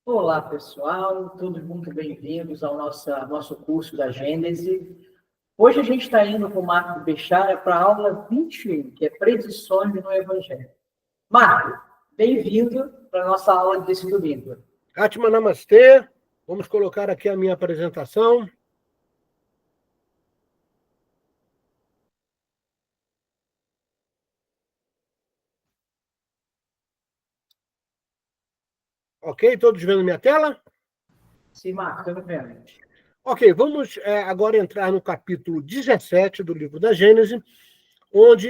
Olá, pessoal, todos muito bem-vindos ao nosso curso da Gênese. Hoje a gente está indo com o Marco Bechara para a aula 21, que é Predições no Evangelho. Marco, bem-vindo para a nossa aula desse domingo. Atma Namastê, vamos colocar aqui a minha apresentação. Ok, todos vendo minha tela? Sim, Marco, estamos vendo. Ok, vamos agora entrar no capítulo 17 do livro da Gênese, onde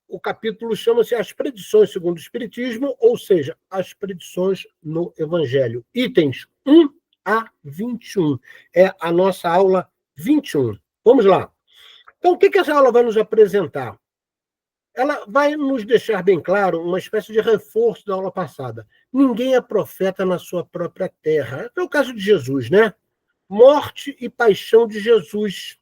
o capítulo chama-se As Predições segundo o Espiritismo, ou seja, as predições no Evangelho. Itens 1 a 21. É a nossa aula 21. Vamos lá. Então, o que essa aula vai nos apresentar? Ela vai nos deixar bem claro uma espécie de reforço da aula passada. Ninguém é profeta na sua própria terra. É o caso de Jesus, né? Morte e paixão de Jesus.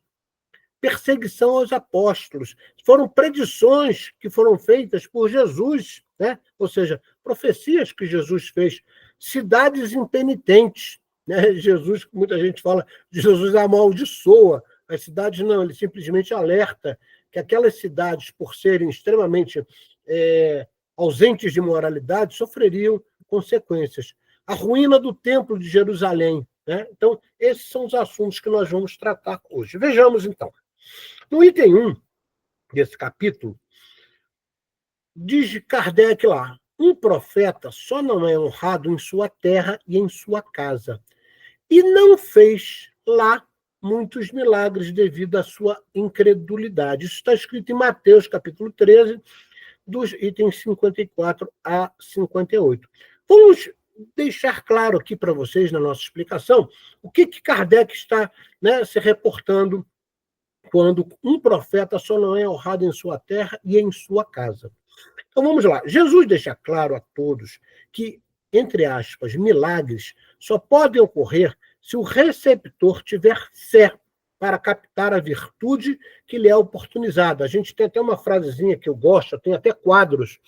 Perseguição aos apóstolos. Foram predições que foram feitas por Jesus, né? Ou seja, profecias que Jesus fez. Cidades impenitentes. Né? Jesus, muita gente fala, Jesus amaldiçoa. As cidades não, ele simplesmente alerta que aquelas cidades, por serem extremamente ausentes de moralidade, sofreriam consequências. A ruína do templo de Jerusalém. Né? Então, esses são os assuntos que nós vamos tratar hoje. Vejamos, então. No item 1 desse capítulo, diz Kardec lá, um profeta só não é honrado em sua terra e em sua casa. E não fez lá muitos milagres devido à sua incredulidade. Isso está escrito em Mateus, capítulo 13, dos itens 54 a 58. Vamos deixar claro aqui para vocês, na nossa explicação, o que Kardec está se reportando quando um profeta só não é honrado em sua terra e em sua casa. Então vamos lá. Jesus deixa claro a todos que, entre aspas, milagres só podem ocorrer se o receptor tiver fé para captar a virtude que lhe é oportunizada. A gente tem até uma frasezinha que eu gosto, eu tenho até quadros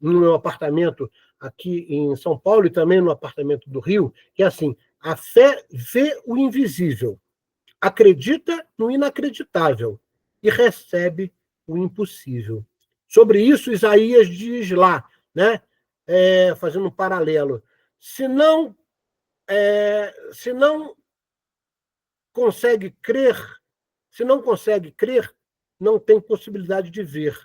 no meu apartamento aqui em São Paulo e também no apartamento do Rio, que é assim, a fé vê o invisível, acredita no inacreditável e recebe o impossível. Sobre isso, Isaías diz lá, né, fazendo um paralelo, se não consegue crer, se não consegue crer, não tem possibilidade de ver.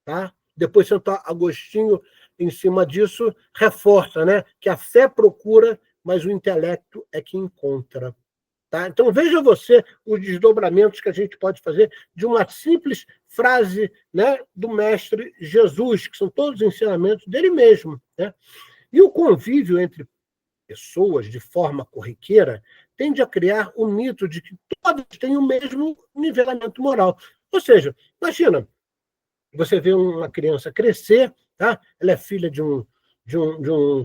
Tá? Depois, Santo Agostinho, em cima disso, reforça, né, que a fé procura, mas o intelecto é que encontra. Tá? Então, veja você os desdobramentos que a gente pode fazer de uma simples frase, né, do mestre Jesus, que são todos os ensinamentos dele mesmo. Né? E o convívio entre pessoas, de forma corriqueira, tende a criar o mito de que todas têm o mesmo nivelamento moral. Ou seja, imagina, você vê uma criança crescer, tá? Ela é filha de um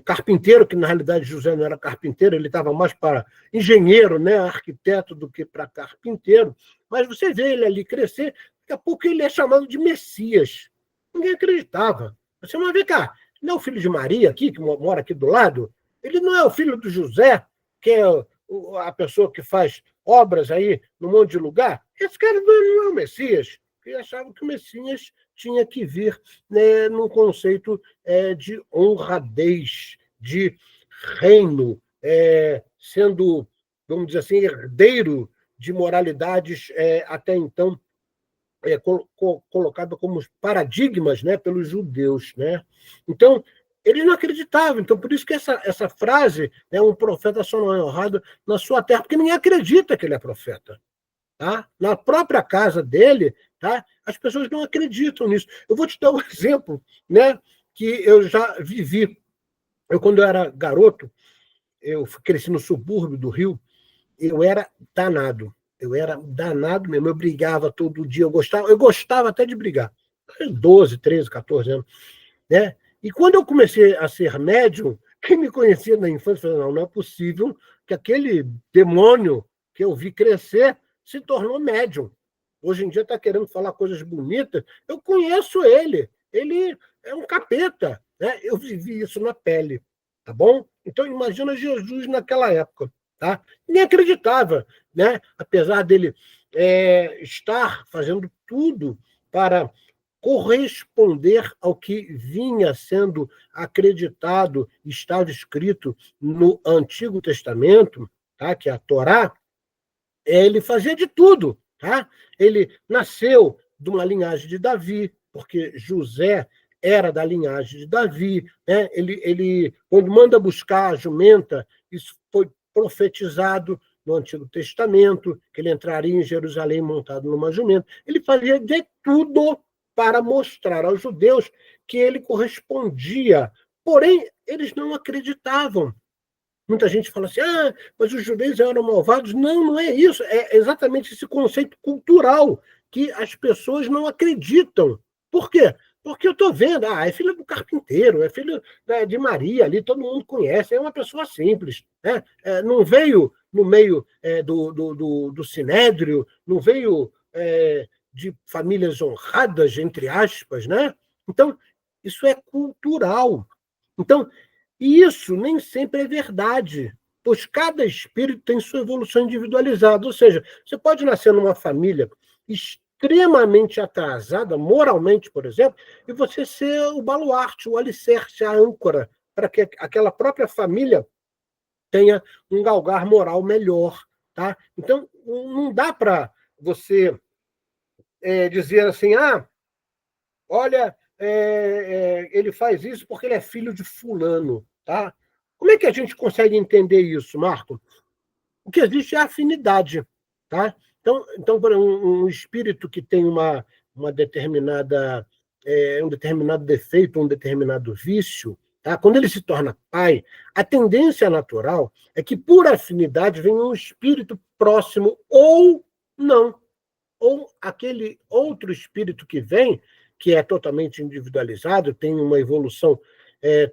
carpinteiro, que na realidade José não era carpinteiro, ele estava mais para engenheiro, né, arquiteto, do que para carpinteiro, mas você vê ele ali crescer, daqui a pouco ele é chamado de Messias. Ninguém acreditava. Você vai ver cá, não é o filho de Maria aqui, que mora aqui do lado? Ele não é o filho do José, que é a pessoa que faz obras aí num monte de lugar? Esse cara não é o Messias. Ele achava que o Messias tinha que vir, né, num conceito de honradez, de reino, sendo, vamos dizer assim, herdeiro de moralidades até então colocada como paradigmas, né, pelos judeus. Né? Então, eles não acreditavam. Então, por isso que essa frase, né, um profeta só não é honrado na sua terra, porque ninguém acredita que ele é profeta. Tá? Na própria casa dele, tá? As pessoas não acreditam nisso. Eu vou te dar um exemplo, né, que eu já vivi. Quando eu era garoto, eu cresci no subúrbio do Rio, eu era danado. Eu era danado mesmo. Eu brigava todo dia. Eu gostava até de brigar. 12, 13, 14 anos. Né? E quando eu comecei a ser médium, quem me conhecia na infância falou, não é possível que aquele demônio que eu vi crescer se tornou médium. Hoje em dia está querendo falar coisas bonitas. Eu conheço ele. Ele é um capeta. Né? Eu vivi isso na pele. tá bom? Então, imagina Jesus naquela época, tá? Nem acreditava, né? Apesar dele estar fazendo tudo para corresponder ao que vinha sendo acreditado, estava escrito no Antigo Testamento, tá? Que é a Torá, ele fazia de tudo, tá? Ele nasceu de uma linhagem de Davi, porque José era da linhagem de Davi, né? Ele quando manda buscar a jumenta, isso foi profetizado no Antigo Testamento, que ele entraria em Jerusalém montado numa jumenta. Ele fazia de tudo para mostrar aos judeus que ele correspondia. Porém, eles não acreditavam. Muita gente fala assim, mas os judeus eram malvados. Não, não é isso. É exatamente esse conceito cultural que as pessoas não acreditam. Por quê? Porque eu estou vendo, é filho do carpinteiro, é filho de Maria, ali todo mundo conhece, é uma pessoa simples. Né? Não veio no meio do sinédrio, não veio de famílias honradas, entre aspas. Né? Então, isso é cultural. Então, isso nem sempre é verdade, pois cada espírito tem sua evolução individualizada. Ou seja, você pode nascer numa família extremamente atrasada, moralmente, por exemplo, e você ser o baluarte, o alicerce, a âncora, para que aquela própria família tenha um galgar moral melhor. Tá? Então, não dá para você dizer assim, olha, ele faz isso porque ele é filho de fulano. Tá? Como é que a gente consegue entender isso, Marco? O que existe é afinidade. Tá? Então por um espírito que tem uma determinada, um determinado defeito, um determinado vício, tá? Quando ele se torna pai, a tendência natural é que, por afinidade, venha um espírito próximo ou não. Ou aquele outro espírito que vem, que é totalmente individualizado, tem uma evolução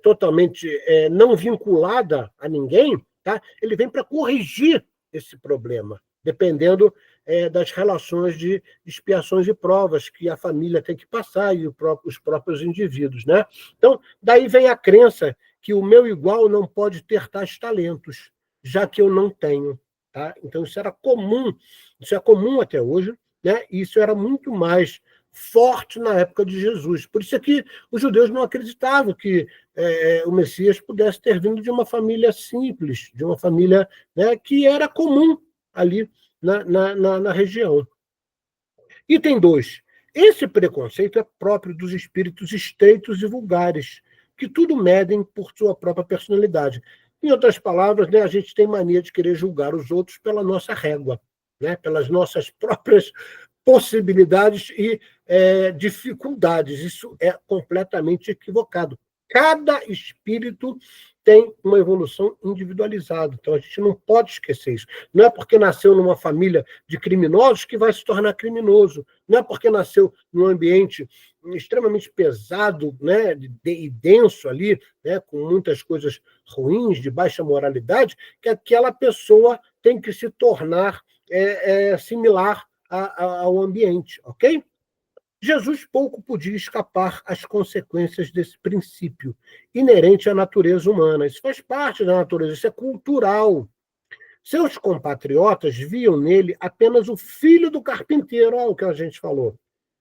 totalmente não vinculada a ninguém, tá? Ele vem para corrigir esse problema, dependendo das relações de expiações e provas que a família tem que passar e os próprios indivíduos. Né? Então, daí vem a crença que o meu igual não pode ter tais talentos, já que eu não tenho. Tá? Então, isso era comum, isso é comum até hoje, né? E isso era muito mais forte na época de Jesus. Por isso é que os judeus não acreditavam que o Messias pudesse ter vindo de uma família simples, de uma família, né, que era comum ali na região. Item 2. Esse preconceito é próprio dos espíritos estreitos e vulgares, que tudo medem por sua própria personalidade. Em outras palavras, né, a gente tem mania de querer julgar os outros pela nossa régua, né, pelas nossas próprias possibilidades e dificuldades. Isso é completamente equivocado. Cada espírito tem uma evolução individualizada. Então, a gente não pode esquecer isso. Não é porque nasceu numa família de criminosos que vai se tornar criminoso. Não é porque nasceu num ambiente extremamente pesado, né, e denso ali, né, com muitas coisas ruins, de baixa moralidade, que aquela pessoa tem que se tornar similar ao ambiente, ok? Jesus pouco podia escapar às consequências desse princípio inerente à natureza humana. Isso faz parte da natureza, isso é cultural. Seus compatriotas viam nele apenas o filho do carpinteiro, olha o que a gente falou.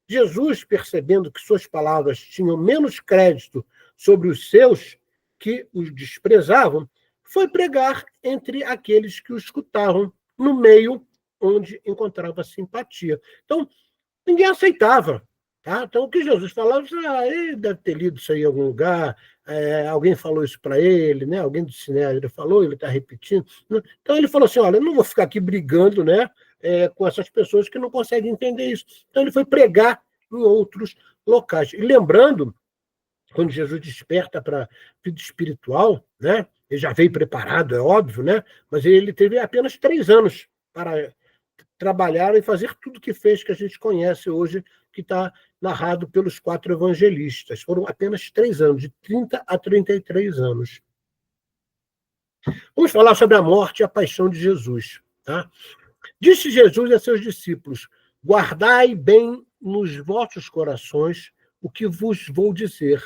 Jesus, percebendo que suas palavras tinham menos crédito sobre os seus, que os desprezavam, foi pregar entre aqueles que o escutavam, no meio onde encontrava simpatia. Então, ninguém aceitava. Tá? Então, o que Jesus falava, ele deve ter lido isso aí em algum lugar, alguém falou isso para ele, né? Alguém do Sinédrio falou, ele está repetindo. Então, ele falou assim, olha, eu não vou ficar aqui brigando, né, com essas pessoas que não conseguem entender isso. Então, ele foi pregar em outros locais. E lembrando, quando Jesus desperta para a vida espiritual, né, ele já veio preparado, é óbvio, né, mas ele teve apenas 3 anos para trabalhar e fazer tudo que fez, que a gente conhece hoje, que está narrado pelos 4 evangelistas. Foram apenas 3 anos, de 30 a 33 anos. Vamos falar sobre a morte e a paixão de Jesus. Tá? Disse Jesus a seus discípulos, guardai bem nos vossos corações o que vos vou dizer,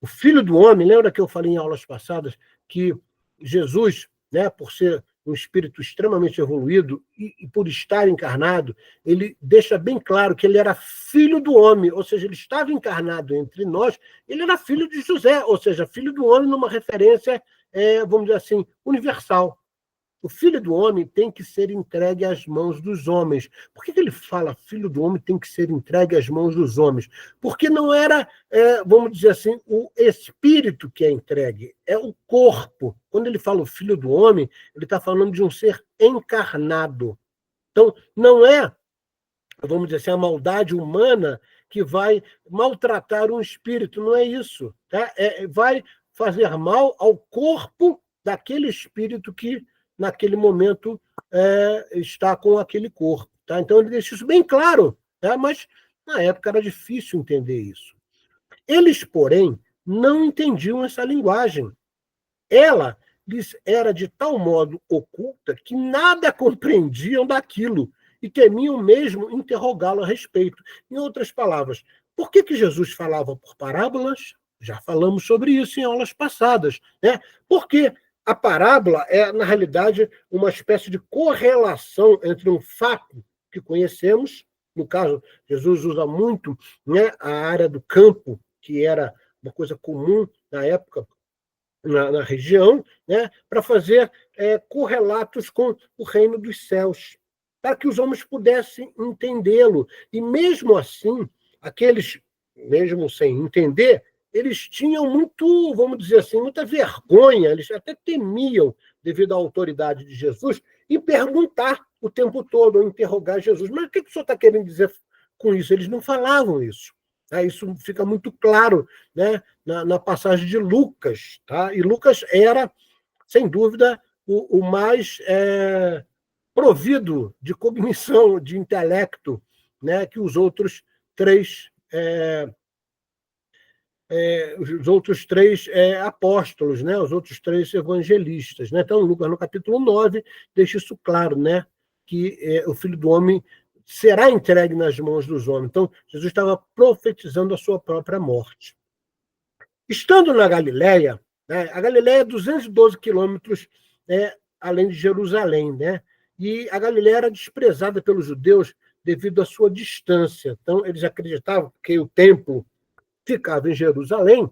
O Filho do Homem, lembra que eu falei em aulas passadas que Jesus, né, por ser um espírito extremamente evoluído e por estar encarnado, ele deixa bem claro que ele era filho do homem, ou seja, ele estava encarnado entre nós, ele era filho de José, ou seja, filho do homem numa referência, vamos dizer assim, universal. O filho do homem tem que ser entregue às mãos dos homens. Por que ele fala filho do homem tem que ser entregue às mãos dos homens? Porque não era, vamos dizer assim, o espírito que é entregue, é o corpo. Quando ele fala o filho do homem, ele está falando de um ser encarnado. Então, não é, vamos dizer assim, a maldade humana que vai maltratar um espírito, não é isso. Tá? Vai fazer mal ao corpo daquele espírito que naquele momento está com aquele corpo. Tá? Então ele deixa isso bem claro, tá? Mas na época era difícil entender isso. Eles, porém, não entendiam essa linguagem. Ela lhes era de tal modo oculta que nada compreendiam daquilo e temiam mesmo interrogá-lo a respeito. Em outras palavras, por que Jesus falava por parábolas? Já falamos sobre isso em aulas passadas, né? Porque a parábola é, na realidade, uma espécie de correlação entre um fato que conhecemos, no caso, Jesus usa muito, né, a área do campo, que era uma coisa comum na época, na região, né, para fazer correlatos com o reino dos céus, para que os homens pudessem entendê-lo. E mesmo assim, aqueles, mesmo sem entender, eles tinham muito, vamos dizer assim, muita vergonha, eles até temiam, devido à autoridade de Jesus, e perguntar o tempo todo, ou interrogar Jesus. Mas o que o senhor está querendo dizer com isso? Eles não falavam isso. Isso fica muito claro, né, na passagem de Lucas. Tá? E Lucas era, sem dúvida, o mais provido de cognição, de intelecto, né, que os outros três apóstolos, né? Os outros três evangelistas. Né? Então, Lucas, no capítulo 9, deixa isso claro, né? Que o Filho do Homem será entregue nas mãos dos homens. Então, Jesus estava profetizando a sua própria morte. Estando na Galileia, né? A Galileia é 212 quilômetros além de Jerusalém, né? E a Galileia era desprezada pelos judeus devido à sua distância. Então, eles acreditavam que o templo ficava em Jerusalém,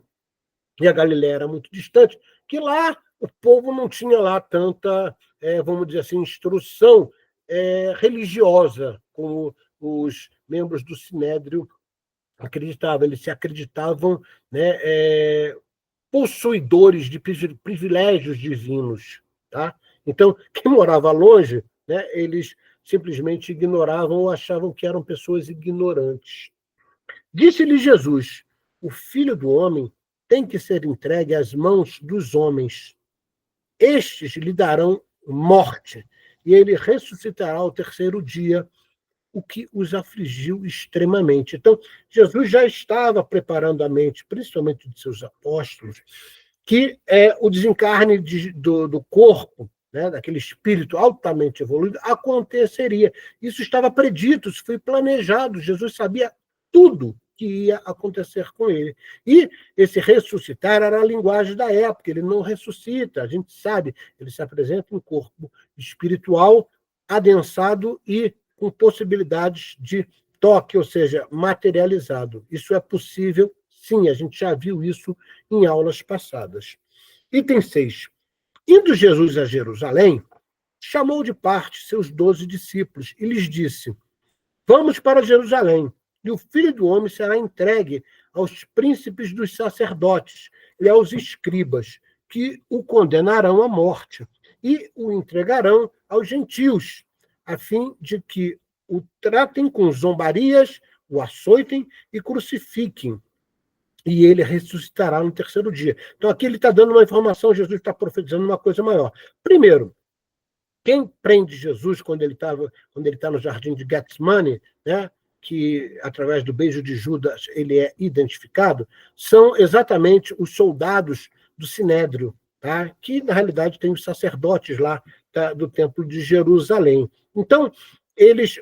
e a Galileia era muito distante, que lá o povo não tinha lá tanta, vamos dizer assim, instrução religiosa, como os membros do Sinédrio acreditavam. Eles se acreditavam, né, possuidores de privilégios divinos. Tá? Então, quem morava longe, né, eles simplesmente ignoravam ou achavam que eram pessoas ignorantes. Disse-lhe Jesus: o Filho do Homem tem que ser entregue às mãos dos homens. Estes lhe darão morte, e ele ressuscitará ao terceiro dia, o que os afligiu extremamente. Então, Jesus já estava preparando a mente, principalmente de seus apóstolos, que o desencarne do corpo, né, daquele espírito altamente evoluído, aconteceria. Isso estava predito, isso foi planejado. Jesus sabia tudo que ia acontecer com ele. E esse ressuscitar era a linguagem da época, ele não ressuscita, a gente sabe, ele se apresenta em corpo espiritual, adensado e com possibilidades de toque, ou seja, materializado. Isso é possível, sim, a gente já viu isso em aulas passadas. Item 6. Indo Jesus a Jerusalém, chamou de parte seus 12 discípulos e lhes disse: vamos para Jerusalém, e o Filho do Homem será entregue aos príncipes dos sacerdotes e aos escribas, que o condenarão à morte e o entregarão aos gentios, a fim de que o tratem com zombarias, o açoitem e crucifiquem. E ele ressuscitará no terceiro dia. Então, aqui ele está dando uma informação, Jesus está profetizando uma coisa maior. Primeiro, quem prende Jesus quando ele está no jardim de Getsemane, né, que através do beijo de Judas ele é identificado, são exatamente os soldados do Sinédrio, tá? Que na realidade tem os sacerdotes lá do Templo de Jerusalém. Então, eles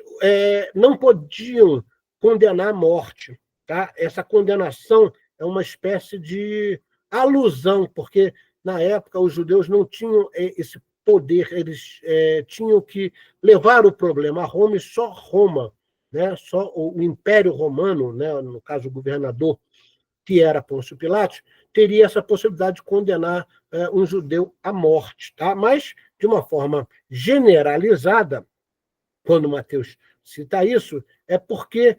não podiam condenar a morte. Tá? Essa condenação é uma espécie de alusão, porque na época os judeus não tinham esse poder, eles tinham que levar o problema a Roma, e só Roma, né, só o Império Romano, né, no caso o governador, que era Pôncio Pilatos, teria essa possibilidade de condenar um judeu à morte. Tá? Mas, de uma forma generalizada, quando Mateus cita isso, é porque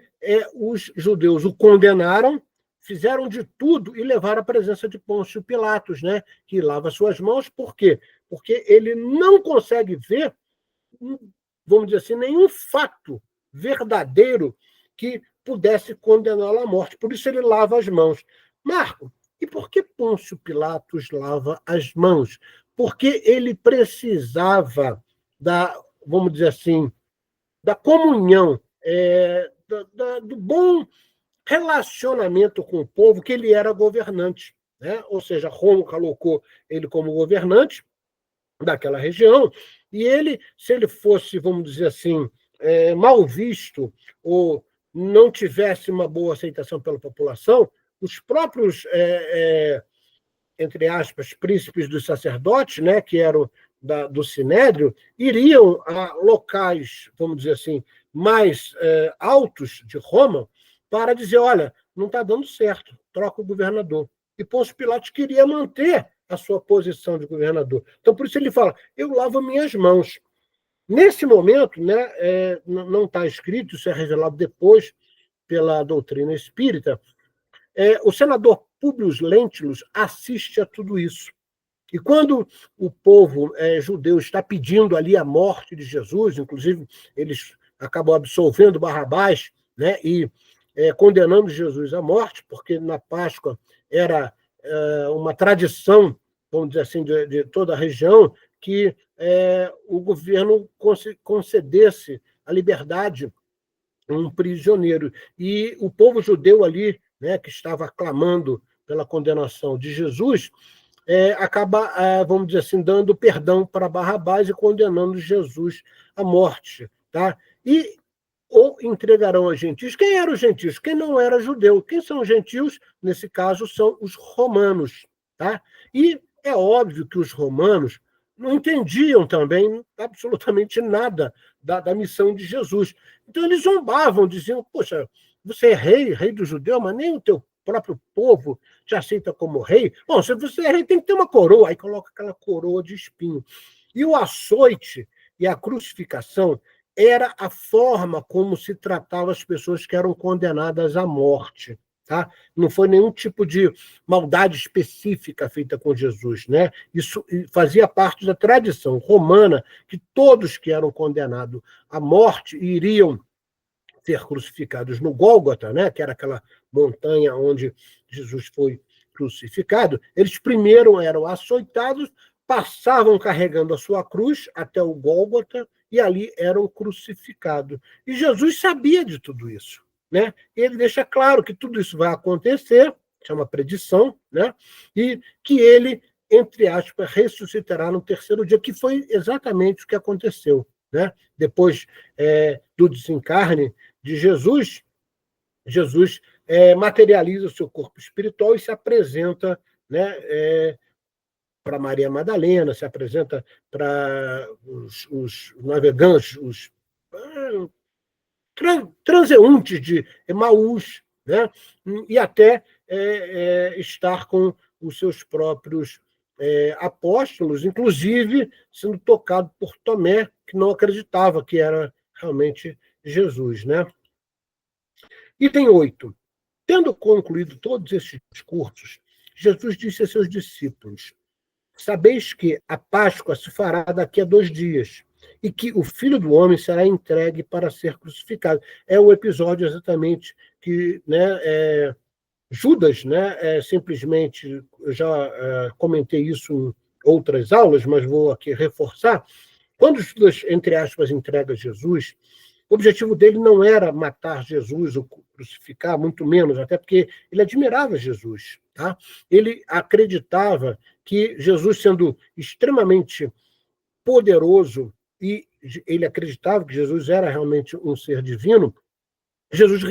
os judeus o condenaram, fizeram de tudo e levaram à presença de Pôncio Pilatos, né, que lava suas mãos. Por quê? Porque ele não consegue ver, vamos dizer assim, nenhum fato verdadeiro que pudesse condená-lo à morte. Por isso ele lava as mãos. Marco, e por que Pôncio Pilatos lava as mãos? Porque ele precisava vamos dizer assim, da comunhão, do bom relacionamento com o povo, que ele era governante. Né? Ou seja, Roma colocou ele como governante daquela região, e ele, se ele fosse, vamos dizer assim, mal visto, ou não tivesse uma boa aceitação pela população, os próprios, entre aspas, príncipes dos sacerdotes, né, que eram do Sinédrio, iriam a locais, vamos dizer assim, mais altos de Roma, para dizer, olha, não está dando certo, troca o governador. E Pôncio Pilatos queria manter a sua posição de governador. Então, por isso ele fala, eu lavo minhas mãos. Nesse momento, né, não está escrito, isso é revelado depois pela doutrina espírita, o senador Públio Lentulus assiste a tudo isso. E quando o povo judeu está pedindo ali a morte de Jesus, inclusive eles acabam absolvendo Barrabás, né, e condenando Jesus à morte, porque na Páscoa era uma tradição, vamos dizer assim, de toda a região, que o governo concedesse a liberdade a um prisioneiro. E o povo judeu ali, né, que estava clamando pela condenação de Jesus, acaba, vamos dizer assim, dando perdão para Barrabás e condenando Jesus à morte. Tá? E ou entregarão aos gentios. Quem eram os gentios? Quem não era judeu. Quem são os gentios? Nesse caso, são os romanos. Tá? E é óbvio que os romanos não entendiam também absolutamente nada da missão de Jesus. Então, eles zombavam, diziam, poxa, você é rei dos judeus, mas nem o teu próprio povo te aceita como rei. Bom, se você é rei, tem que ter uma coroa. Aí coloca aquela coroa de espinho. E o açoite e a crucificação era a forma como se tratava as pessoas que eram condenadas à morte. Tá? Não foi nenhum tipo de maldade específica feita com Jesus. Né? Isso fazia parte da tradição romana, que todos que eram condenados à morte iriam ser crucificados no Gólgota, né? Que era aquela montanha onde Jesus foi crucificado. Eles primeiro eram açoitados, passavam carregando a sua cruz até o Gólgota, e ali eram crucificados. E Jesus sabia de tudo isso. Né? Ele deixa claro que tudo isso vai acontecer, chama predição, né? E que ele, entre aspas, ressuscitará no terceiro dia, que foi exatamente o que aconteceu. Né? Depois do desencarne de Jesus, Jesus materializa o seu corpo espiritual e se apresenta, né, para Maria Madalena, se apresenta para os navegantes, os transeuntes de Emaús, né? E até estar com os seus próprios apóstolos, inclusive sendo tocado por Tomé, que não acreditava que era realmente Jesus. Né? Item 8. Tendo concluído todos esses discursos, Jesus disse a seus discípulos, sabeis que a Páscoa se fará daqui a 2 dias, e que o Filho do Homem será entregue para ser crucificado. É o episódio exatamente que, né, Judas, né, simplesmente, eu já comentei isso em outras aulas, mas vou aqui reforçar, quando Judas, entre aspas, entrega Jesus, o objetivo dele não era matar Jesus ou crucificar, muito menos, até porque ele admirava Jesus. Tá? Ele acreditava que Jesus, sendo extremamente poderoso, e ele acreditava que Jesus era realmente um ser divino, Jesus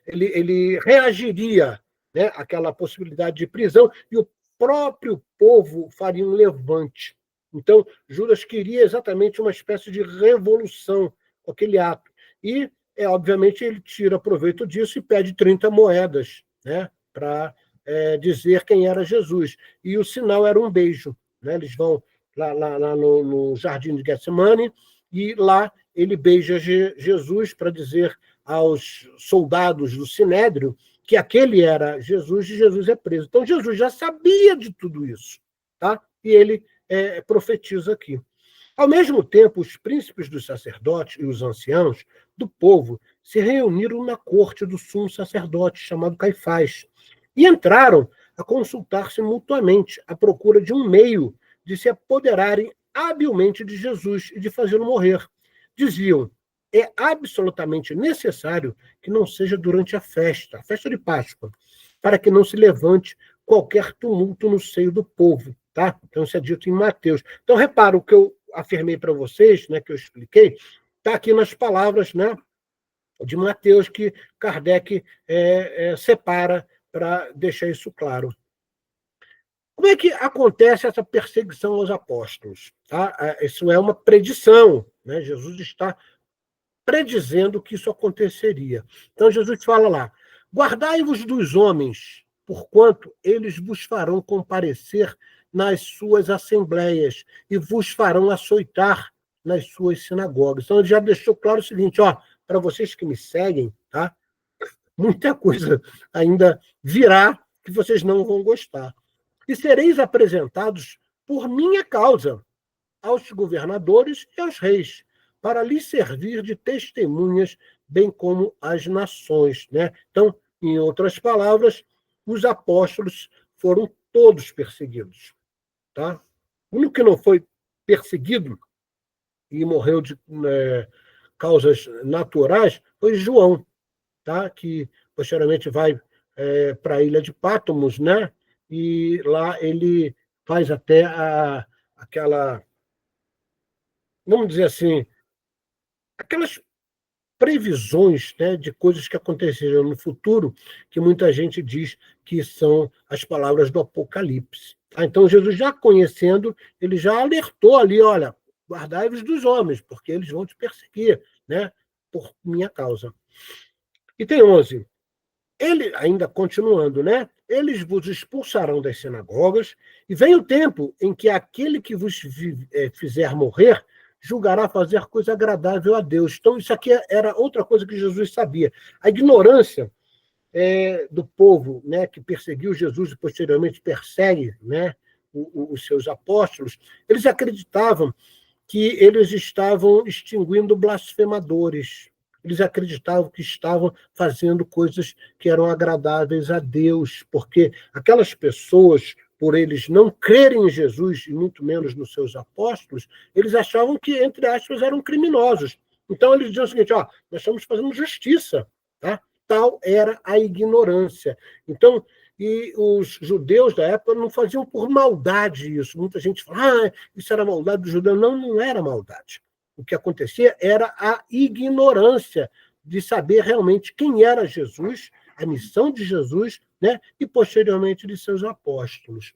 ele reagiria né, aquela possibilidade de prisão, e o próprio povo faria um levante. Então, Judas queria exatamente uma espécie de revolução com aquele ato. E, obviamente, ele tira proveito disso e pede 30 moedas, né, para dizer quem era Jesus. E o sinal era um beijo. Né? Eles vão lá no Jardim de Getsemane, e lá ele beija Jesus para dizer aos soldados do Sinédrio que aquele era Jesus e Jesus é preso. Então, Jesus já sabia de tudo isso. Tá? E ele profetiza aqui. Ao mesmo tempo, os príncipes dos sacerdotes e os anciãos do povo se reuniram na corte do sumo sacerdote, chamado Caifás, e entraram a consultar-se mutuamente à procura de um meio de se apoderarem habilmente de Jesus e de fazê-lo morrer. Diziam, é absolutamente necessário que não seja durante a festa de Páscoa, para que não se levante qualquer tumulto no seio do povo. Tá? Então, isso é dito em Mateus. Então, repara, o que eu afirmei para vocês, né, que eu expliquei, está aqui nas palavras, né, de Mateus, que Kardec separa para deixar isso claro. Como é que acontece essa perseguição aos apóstolos? Tá? Isso é uma predição. Né? Jesus está predizendo que isso aconteceria. Então, Jesus fala lá, guardai-vos dos homens, porquanto eles vos farão comparecer nas suas assembleias e vos farão açoitar nas suas sinagogas. Então, ele já deixou claro o seguinte, para vocês que me seguem, tá? Muita coisa ainda virá que vocês não vão gostar. E sereis apresentados por minha causa aos governadores e aos reis, para lhes servir de testemunhas, bem como às nações. Né? Então, em outras palavras, os apóstolos foram todos perseguidos. Tá? O único que não foi perseguido e morreu de causas naturais foi João, tá? Que posteriormente vai para a ilha de Pátimos, né? E lá ele faz até aquela, vamos dizer assim, aquelas previsões, né, de coisas que acontecerão no futuro, que muita gente diz que são as palavras do Apocalipse. Então, Jesus, já conhecendo, ele já alertou ali, olha, guardai-vos dos homens, porque eles vão te perseguir, né, por minha causa. E tem 11. Ele, ainda continuando, né, eles vos expulsarão das sinagogas, e vem o tempo em que aquele que vos fizer morrer julgará fazer coisa agradável a Deus. Então, isso aqui era outra coisa que Jesus sabia. A ignorância do povo, né, que perseguiu Jesus e posteriormente persegue, né, os seus apóstolos, eles acreditavam que eles estavam extinguindo blasfemadores. Eles acreditavam que estavam fazendo coisas que eram agradáveis a Deus, porque aquelas pessoas, por eles não crerem em Jesus, e muito menos nos seus apóstolos, eles achavam que, entre aspas, eram criminosos. Então, eles diziam o seguinte, nós estamos fazendo justiça. Tá? Tal era a ignorância. Então, e os judeus da época não faziam por maldade isso. Muita gente fala, isso era maldade do judeu. Não, não era maldade. O que acontecia era a ignorância de saber realmente quem era Jesus, a missão de Jesus, né? E posteriormente de seus apóstolos.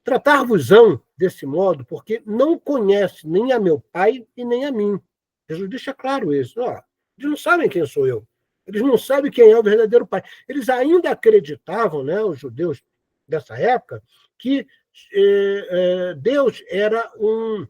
Tratar-vos-ão desse modo, porque não conhece nem a meu Pai e nem a mim. Jesus deixa claro isso. Eles não sabem quem sou eu. Eles não sabem quem é o verdadeiro Pai. Eles ainda acreditavam, né, os judeus dessa época, que Deus era um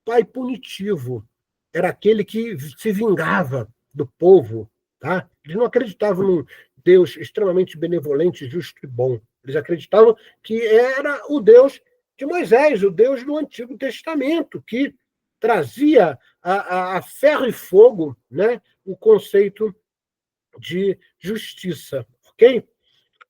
pai punitivo. Era aquele que se vingava do povo. Tá? Eles não acreditavam num Deus extremamente benevolente, justo e bom. Eles acreditavam que era o Deus de Moisés, o Deus do Antigo Testamento, que trazia a ferro e fogo, né, o conceito de justiça. Ok?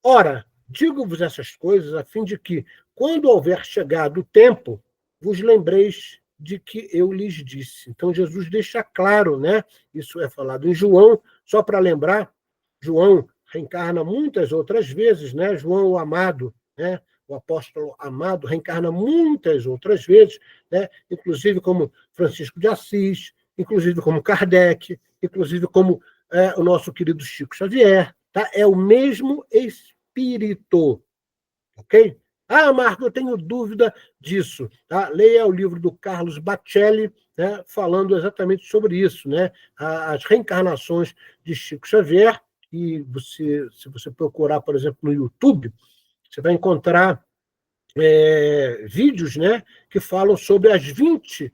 Ora, digo-vos essas coisas a fim de que, quando houver chegado o tempo, vos lembreis de que eu lhes disse. Então, Jesus deixa claro, né? Isso é falado em João, só para lembrar, João reencarna muitas outras vezes, né? João o amado, né? O apóstolo amado reencarna muitas outras vezes, né? Inclusive como Francisco de Assis, inclusive como Kardec, inclusive como o nosso querido Chico Xavier. Tá? É o mesmo espírito. espírito. Ok? Ah, Marco, eu tenho dúvida disso. Tá? Leia o livro do Carlos Bacelli, né, falando exatamente sobre isso, né? As reencarnações de Chico Xavier. E se você procurar, por exemplo, no YouTube, você vai encontrar vídeos, né, que falam sobre as 20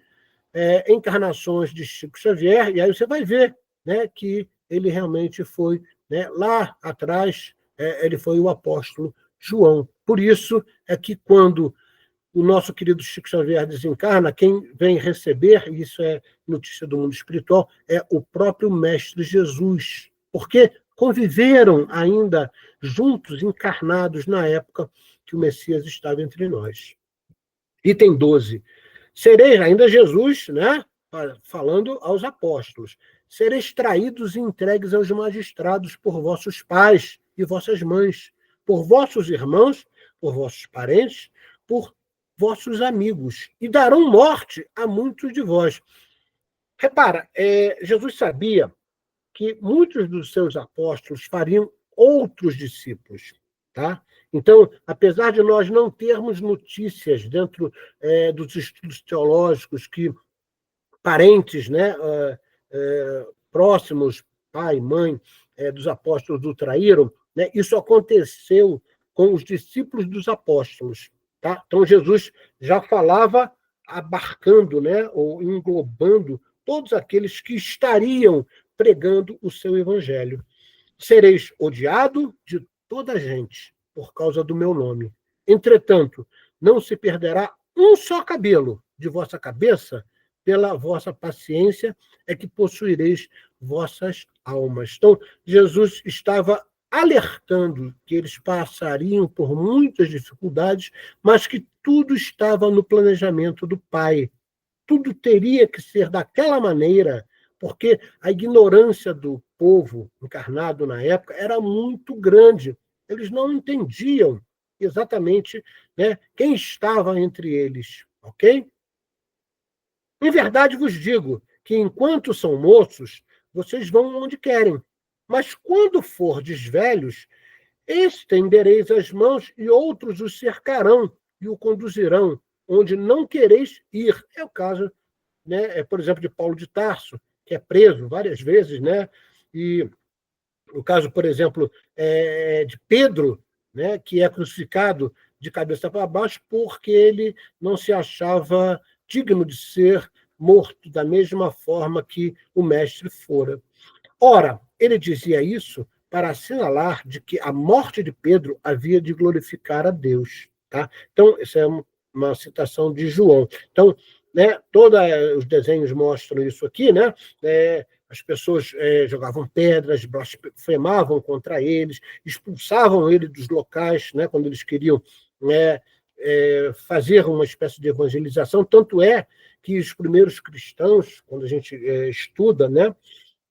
encarnações de Chico Xavier, e aí você vai ver, né, que ele realmente foi, né, lá atrás, ele foi o apóstolo João. Por isso é que quando o nosso querido Chico Xavier desencarna, quem vem receber, e isso é notícia do mundo espiritual, é o próprio Mestre Jesus, porque conviveram ainda juntos, encarnados na época que o Messias estava entre nós. Item 12. Sereis, ainda Jesus, né, falando aos apóstolos, sereis traídos e entregues aos magistrados por vossos pais e vossas mães, por vossos irmãos, por vossos parentes, por vossos amigos, e darão morte a muitos de vós. Repara, Jesus sabia que muitos dos seus apóstolos fariam outros discípulos, tá? Então, apesar de nós não termos notícias dentro dos estudos teológicos que parentes, né, próximos, pai, mãe, dos apóstolos o traíram, né, isso aconteceu com os discípulos dos apóstolos. Tá? Então, Jesus já falava abarcando, né, ou englobando todos aqueles que estariam pregando o seu evangelho. Sereis odiado de toda a gente por causa do meu nome. Entretanto, não se perderá um só cabelo de vossa cabeça, pela vossa paciência é que possuireis vossas almas. Então, Jesus estava alertando que eles passariam por muitas dificuldades, mas que tudo estava no planejamento do Pai. Tudo teria que ser daquela maneira, porque a ignorância do povo encarnado na época era muito grande. Eles não entendiam exatamente, né, quem estava entre eles, ok? Em verdade vos digo que, enquanto são moços, vocês vão onde querem. Mas quando fordes velhos, estendereis as mãos e outros os cercarão e o conduzirão onde não quereis ir. É o caso, né, por exemplo, de Paulo de Tarso, que é preso várias vezes, né? E o caso, por exemplo, de Pedro, né, que é crucificado de cabeça para baixo porque ele não se achava digno de ser morto da mesma forma que o mestre fora. Ora, ele dizia isso para assinalar de que a morte de Pedro havia de glorificar a Deus. Tá? Então, isso é uma citação de João. Então, né, todos os desenhos mostram isso aqui, né? As pessoas jogavam pedras, blasfemavam contra eles, expulsavam ele dos locais, né, quando eles queriam, né, fazer uma espécie de evangelização. Tanto é que os primeiros cristãos, quando a gente estuda, né,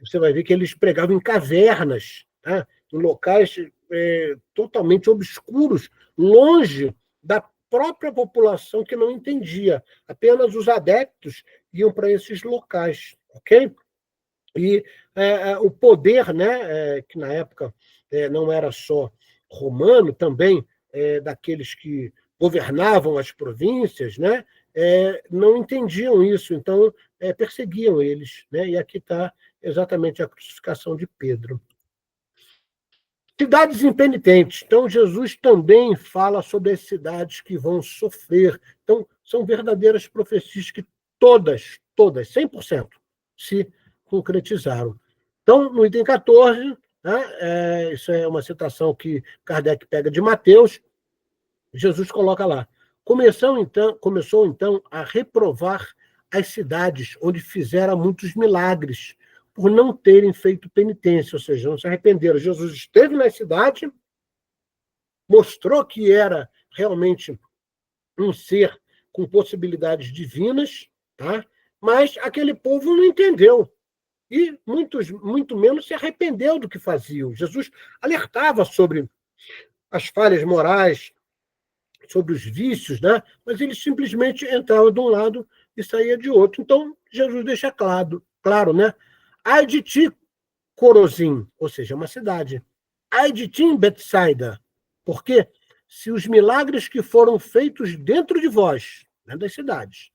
você vai ver que eles pregavam em cavernas, tá? Em locais totalmente obscuros, longe da própria população que não entendia. Apenas os adeptos iam para esses locais, ok? E o poder, né, que na época não era só romano, também daqueles que governavam as províncias, né, não entendiam isso, então perseguiam eles. Né, e aqui está exatamente a crucificação de Pedro. Cidades impenitentes. Então, Jesus também fala sobre as cidades que vão sofrer. Então, são verdadeiras profecias que todas, 100%, se concretizaram. Então, no item 14, né, isso é uma citação que Kardec pega de Mateus, Jesus coloca lá, começou então a reprovar as cidades onde fizera muitos milagres, por não terem feito penitência, ou seja, não se arrependeram. Jesus esteve na cidade, mostrou que era realmente um ser com possibilidades divinas, tá? Mas aquele povo não entendeu. E muito menos se arrependeu do que faziam. Jesus alertava sobre as falhas morais, sobre os vícios, né? Mas eles simplesmente entravam de um lado e saía de outro. Então, Jesus deixa claro, né? Ai de ti, Corozim, ou seja, uma cidade. Ai de ti, Betsaida, Porque se os milagres que foram feitos dentro de vós, dentro das cidades,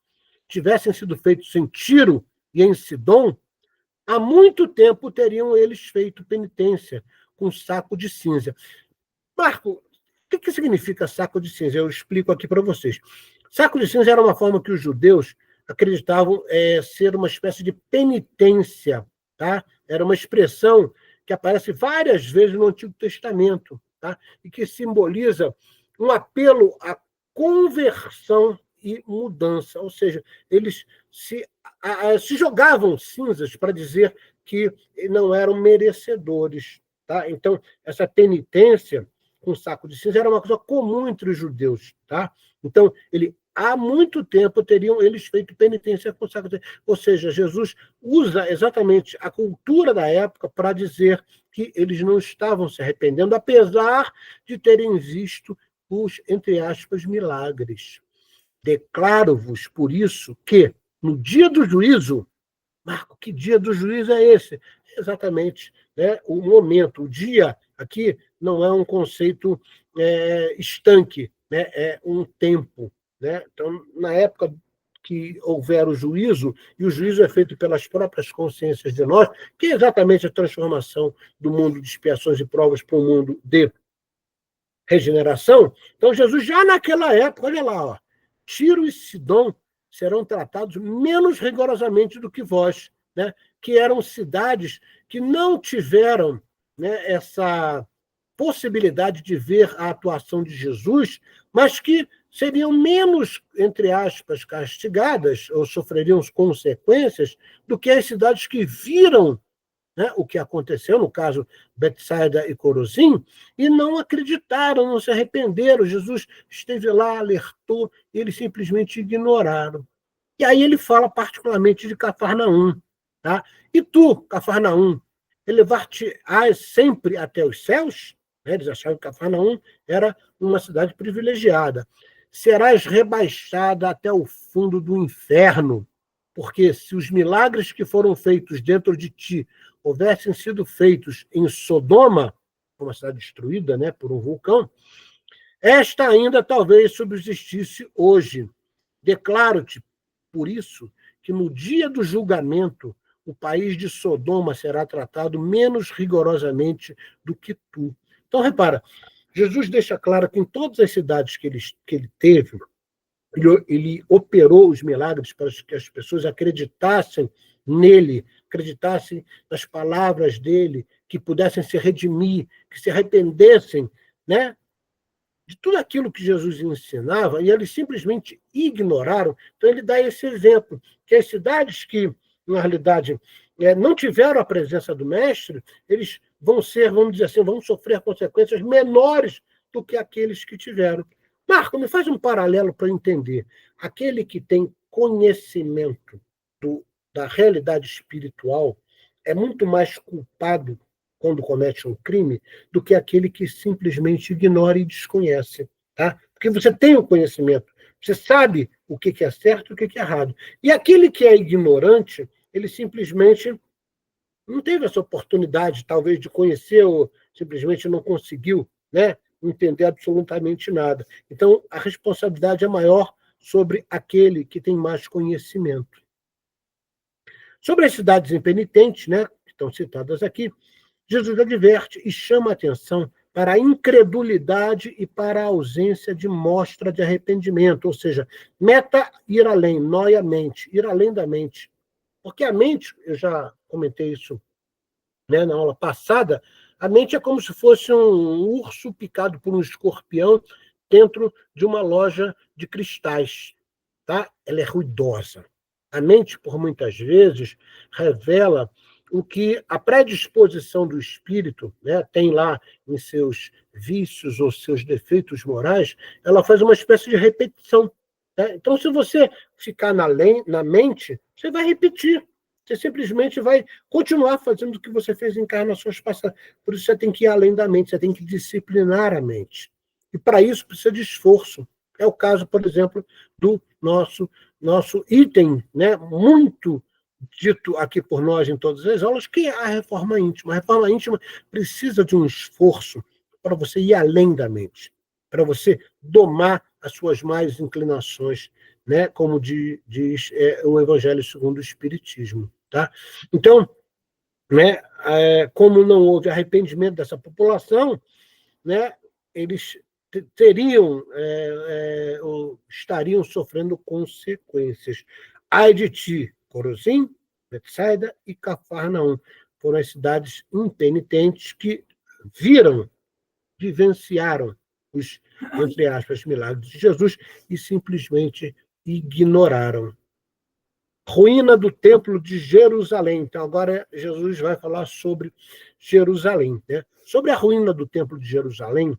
tivessem sido feitos em Tiro e em Sidom, há muito tempo teriam eles feito penitência com saco de cinza. Marco, o que significa saco de cinza? Eu explico aqui para vocês. Saco de cinza era uma forma que os judeus acreditavam ser uma espécie de penitência, tá? Era uma expressão que aparece várias vezes no Antigo Testamento, tá? E que simboliza um apelo à conversão e mudança, ou seja, eles se jogavam cinzas para dizer que não eram merecedores, tá? Então, essa penitência com saco de cinza era uma coisa comum entre os judeus, tá? Então, há muito tempo teriam eles feito penitência com saco de cinza. Ou seja, Jesus usa exatamente a cultura da época para dizer que eles não estavam se arrependendo, apesar de terem visto os, entre aspas, milagres. Declaro-vos, por isso, que no dia do juízo, Marco, que dia do juízo é esse? Exatamente, né, o momento, o dia aqui não é um conceito estanque, né, é um tempo. Né? Então, na época que houver o juízo, e o juízo é feito pelas próprias consciências de nós, que é exatamente a transformação do mundo de expiações e provas para um mundo de regeneração. Então, Jesus, já naquela época, olha lá, ó, Tiro e Sidom serão tratados menos rigorosamente do que vós, né? Que eram cidades que não tiveram, né, essa possibilidade de ver a atuação de Jesus, mas que seriam menos, entre aspas, castigadas, ou sofreriam consequências, do que as cidades que viram, né, o que aconteceu, no caso Betsaida e Corozim, e não acreditaram, não se arrependeram. Jesus esteve lá, alertou, e eles simplesmente ignoraram. E aí ele fala particularmente de Cafarnaum. Tá? E tu, Cafarnaum, elevar-te-ás sempre até os céus? Eles achavam que Cafarnaum era uma cidade privilegiada. Serás rebaixada até o fundo do inferno, porque se os milagres que foram feitos dentro de ti houvessem sido feitos em Sodoma, uma cidade destruída, né, por um vulcão, esta ainda talvez subsistisse hoje. Declaro-te, por isso, que no dia do julgamento o país de Sodoma será tratado menos rigorosamente do que tu. Então, repara, Jesus deixa claro que em todas as cidades que ele teve, ele operou os milagres para que as pessoas acreditassem nele, acreditassem nas palavras dele, que pudessem se redimir, que se arrependessem, né, de tudo aquilo que Jesus ensinava, e eles simplesmente ignoraram. Então, ele dá esse exemplo, que as cidades que, na realidade, não tiveram a presença do Mestre, eles vão ser, vamos dizer assim, vão sofrer consequências menores do que aqueles que tiveram. Marco, me faz um paralelo para eu entender. Aquele que tem conhecimento da realidade espiritual é muito mais culpado quando comete um crime do que aquele que simplesmente ignora e desconhece. Tá? Porque você tem o conhecimento, você sabe o que é certo e o que é errado. E aquele que é ignorante, ele simplesmente não teve essa oportunidade, talvez, de conhecer ou simplesmente não conseguiu, né, entender absolutamente nada. Então, a responsabilidade é maior sobre aquele que tem mais conhecimento. Sobre as cidades impenitentes, né, que estão citadas aqui, Jesus adverte e chama a atenção para a incredulidade e para a ausência de mostra de arrependimento, ou seja, meta ir além, noia mente, ir além da mente. Porque a mente, eu já comentei isso, né, na aula passada, a mente é como se fosse um urso picado por um escorpião dentro de uma loja de cristais. Tá? Ela é ruidosa. A mente, por muitas vezes, revela o que a predisposição do espírito, né, tem lá em seus vícios ou seus defeitos morais, ela faz uma espécie de repetição. Tá? Então, se você ficar na mente, você vai repetir. Você simplesmente vai continuar fazendo o que você fez em encarnações passadas. Por isso você tem que ir além da mente, você tem que disciplinar a mente. E para isso precisa de esforço. É o caso, por exemplo, do nosso item, né, muito dito aqui por nós em todas as aulas, que é a reforma íntima. A reforma íntima precisa de um esforço para você ir além da mente, para você domar as suas más inclinações, né? Como diz o Evangelho segundo o Espiritismo. Tá? Então, né, como não houve arrependimento dessa população, né, eles teriam ou estariam sofrendo consequências. Ai de ti, Corozim, Betsaida e Cafarnaum foram as cidades impenitentes que vivenciaram os, entre aspas, milagres de Jesus e simplesmente ignoraram. Ruína do Templo de Jerusalém. Então, agora Jesus vai falar sobre Jerusalém. Né? Sobre a ruína do Templo de Jerusalém,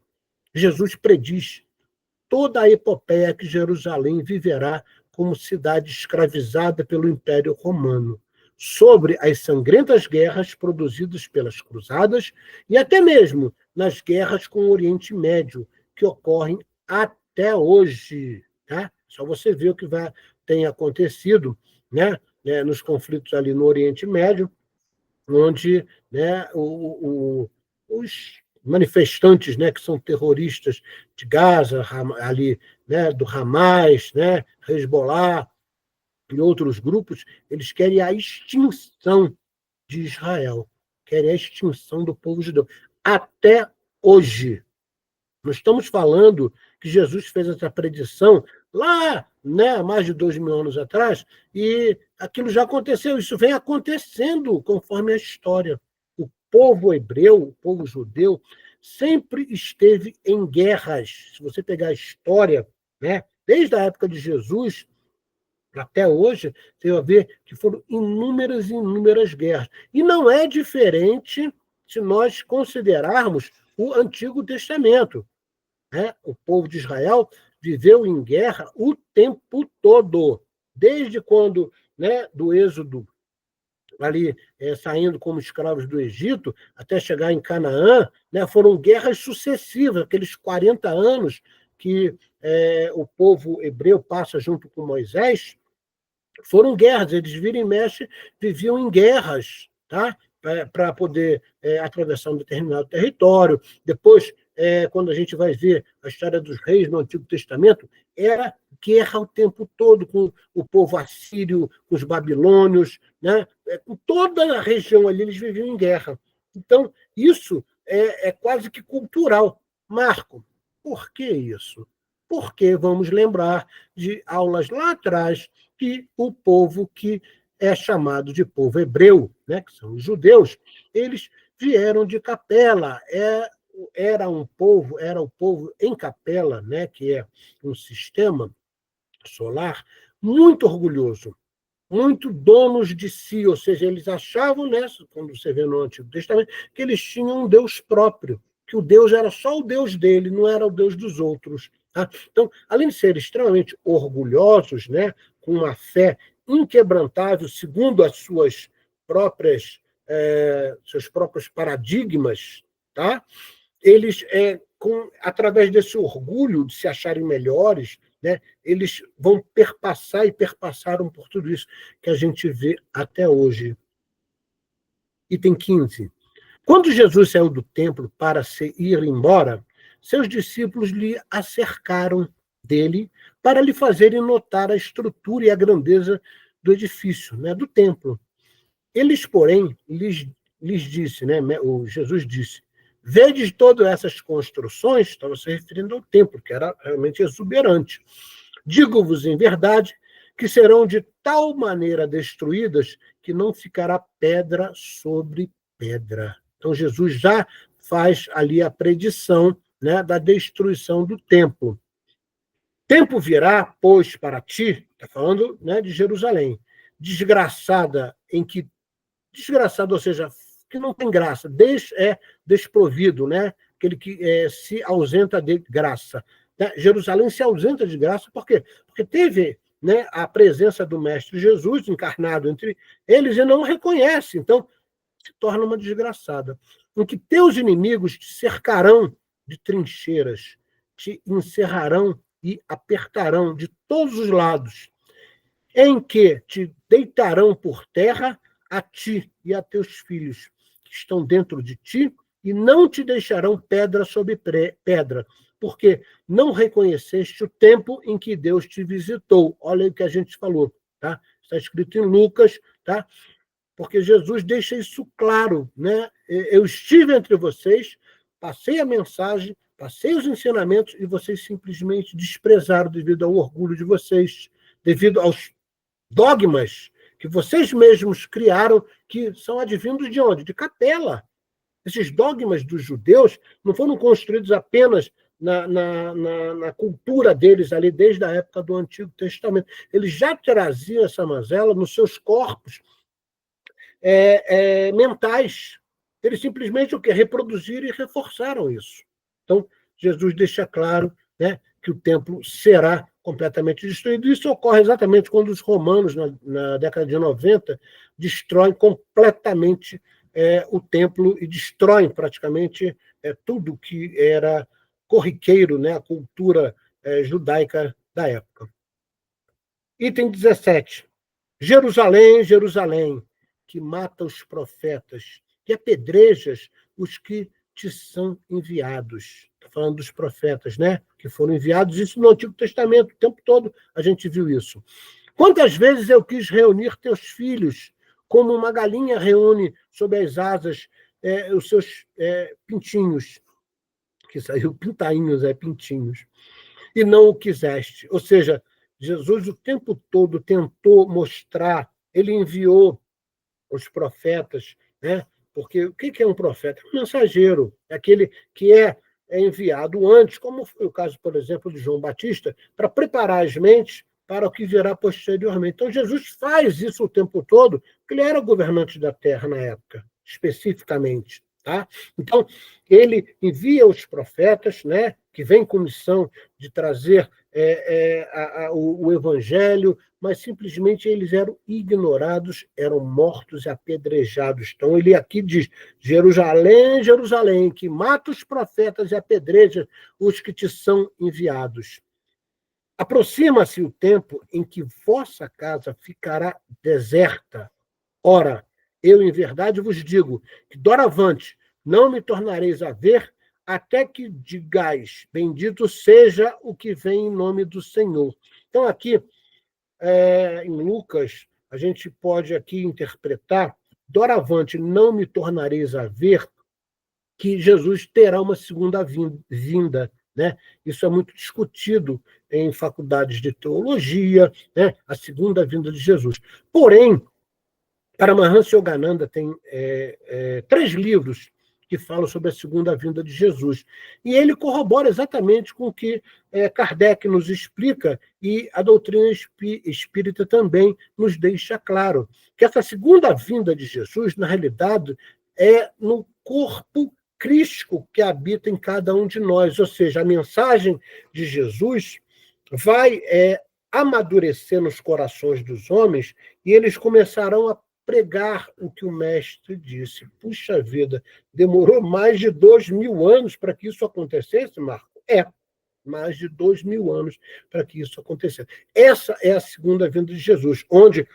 Jesus prediz toda a epopeia que Jerusalém viverá como cidade escravizada pelo Império Romano, sobre as sangrentas guerras produzidas pelas cruzadas e até mesmo nas guerras com o Oriente Médio, que ocorrem até hoje. Tá? Só você ver o que tem acontecido, né, nos conflitos ali no Oriente Médio, onde, né, os manifestantes, né, que são terroristas de Gaza, ali, né, do Hamas, né, Hezbollah e outros grupos, eles querem a extinção de Israel, querem a extinção do povo judeu. Até hoje. Nós estamos falando que Jesus fez essa predição lá, né, mais de 2.000 anos atrás, e aquilo já aconteceu, isso vem acontecendo conforme a história. O povo hebreu, o povo judeu, sempre esteve em guerras. Se você pegar a história, né, desde a época de Jesus até hoje, você vai ver que foram inúmeras e inúmeras guerras. E não é diferente se nós considerarmos o Antigo Testamento. Né? O povo de Israel viveu em guerra o tempo todo, desde quando, né, do Êxodo, ali saindo como escravos do Egito, até chegar em Canaã, né, foram guerras sucessivas, aqueles 40 anos que o povo hebreu passa junto com Moisés, foram guerras, eles vira e mexe, viviam em guerras, tá? Para poder atravessar um determinado território. Depois, quando a gente vai ver a história dos reis no Antigo Testamento, era guerra o tempo todo com o povo assírio, com os babilônios, né? Com toda a região ali, eles viviam em guerra. Então, isso é quase que cultural. Marco, por que isso? Porque vamos lembrar de aulas lá atrás que o povo que é chamado de povo hebreu, né, que são os judeus, eles vieram de Capela, era o povo em Capela, né, que é um sistema solar muito orgulhoso, muito donos de si, ou seja, eles achavam, né, quando você vê no Antigo Testamento, que eles tinham um Deus próprio, que o Deus era só o Deus dele, não era o Deus dos outros. Tá? Então, além de serem extremamente orgulhosos, né, com uma fé inquebrantável, segundo as suas próprias, seus próprios paradigmas, tá? Eles, através desse orgulho de se acharem melhores, né, eles vão perpassar e perpassaram por tudo isso que a gente vê até hoje. Item 15. Quando Jesus saiu do templo para ir embora, seus discípulos lhe acercaram dele para lhe fazerem notar a estrutura e a grandeza do edifício, né, do templo. Eles, porém, lhes disse, né, o Jesus disse, vedes todas essas construções, estava se referindo ao templo, que era realmente exuberante. Digo-vos em verdade que serão de tal maneira destruídas que não ficará pedra sobre pedra. Então, Jesus já faz ali a predição, né, da destruição do templo. Tempo virá, pois, para ti, está falando, né, de Jerusalém, desgraçada, ou seja, que não tem graça, desprovido, né, aquele que se ausenta de graça. Né? Jerusalém se ausenta de graça, por quê? Porque teve, né, a presença do Mestre Jesus encarnado entre eles e não reconhece, então se torna uma desgraçada. Em que teus inimigos te cercarão de trincheiras, te encerrarão e apertarão de todos os lados, em que te deitarão por terra a ti e a teus filhos, que estão dentro de ti, e não te deixarão pedra sobre pedra, porque não reconheceste o tempo em que Deus te visitou. Olha aí o que a gente falou, tá? Está escrito em Lucas, tá? Porque Jesus deixa isso claro, né? Eu estive entre vocês, passei a mensagem, passei os ensinamentos e vocês simplesmente desprezaram devido ao orgulho de vocês, devido aos dogmas que vocês mesmos criaram, que são advindos de onde? De capela. Esses dogmas dos judeus não foram construídos apenas na cultura deles ali, desde a época do Antigo Testamento. Eles já traziam essa mazela nos seus corpos mentais. Eles simplesmente o quê? Reproduziram e reforçaram isso. Então, Jesus deixa claro, né, que o templo será completamente destruído. Isso ocorre exatamente quando os romanos, na década de 90, destroem completamente o templo e destroem praticamente tudo que era corriqueiro, né, a cultura judaica da época. Item 17. Jerusalém, Jerusalém, que mata os profetas, que apedrejas os que te são enviados. Está falando dos profetas, né? Que foram enviados, isso no Antigo Testamento, o tempo todo a gente viu isso. Quantas vezes eu quis reunir teus filhos, como uma galinha reúne sob as asas os seus pintinhos, que saiu pintainhos, pintinhos, e não o quiseste. Ou seja, Jesus o tempo todo tentou mostrar, ele enviou os profetas, né? Porque o que é um profeta? Um mensageiro, é aquele que é enviado antes, como foi o caso, por exemplo, de João Batista, para preparar as mentes para o que virá posteriormente. Então, Jesus faz isso o tempo todo, porque ele era governante da terra na época, especificamente. Tá? Então, ele envia os profetas, né, que vêm com missão de trazer o evangelho, mas simplesmente eles eram ignorados, eram mortos e apedrejados. Então, ele aqui diz: Jerusalém, Jerusalém, que mata os profetas e apedreja os que te são enviados. Aproxima-se o tempo em que vossa casa ficará deserta. Ora, eu em verdade vos digo que doravante não me tornareis a ver, até que digais, bendito seja o que vem em nome do Senhor. Então, aqui, em Lucas, a gente pode aqui interpretar, doravante não me tornareis a ver, que Jesus terá uma segunda vinda. Né? Isso é muito discutido em faculdades de teologia, né? A segunda vinda de Jesus. Porém, Paramahansa Yogananda tem 3 livros que falam sobre a segunda vinda de Jesus. E ele corrobora exatamente com o que Kardec nos explica e a doutrina espírita também nos deixa claro, que essa segunda vinda de Jesus, na realidade, é no corpo crístico que habita em cada um de nós. Ou seja, a mensagem de Jesus vai amadurecer nos corações dos homens e eles começarão a pregar o que o mestre disse. Puxa vida, demorou mais de 2000 anos para que isso acontecesse, Marco? Mais de 2000 anos para que isso acontecesse. Essa é a segunda vinda de Jesus, onde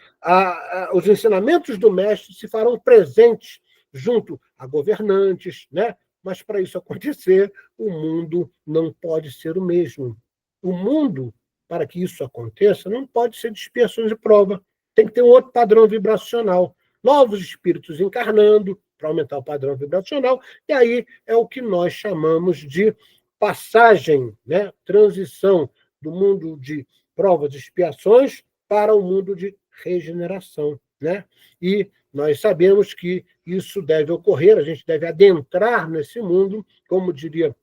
os ensinamentos do mestre se farão presentes junto a governantes, né? Mas para isso acontecer, o mundo não pode ser o mesmo. O mundo, para que isso aconteça, não pode ser de expiação de prova. Tem que ter um outro padrão vibracional. Novos espíritos encarnando para aumentar o padrão vibracional. E aí é o que nós chamamos de passagem, né? Transição do mundo de provas e expiações para o mundo de regeneração. Né? E nós sabemos que isso deve ocorrer, a gente deve adentrar nesse mundo, como diria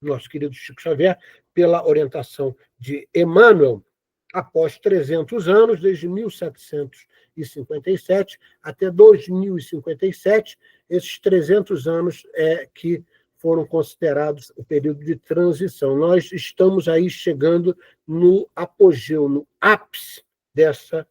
nosso querido Chico Xavier, pela orientação de Emmanuel, após 300 anos, desde 1757 até 2057, esses 300 anos que foram considerados o período de transição. Nós estamos aí chegando no apogeu, no ápice dessa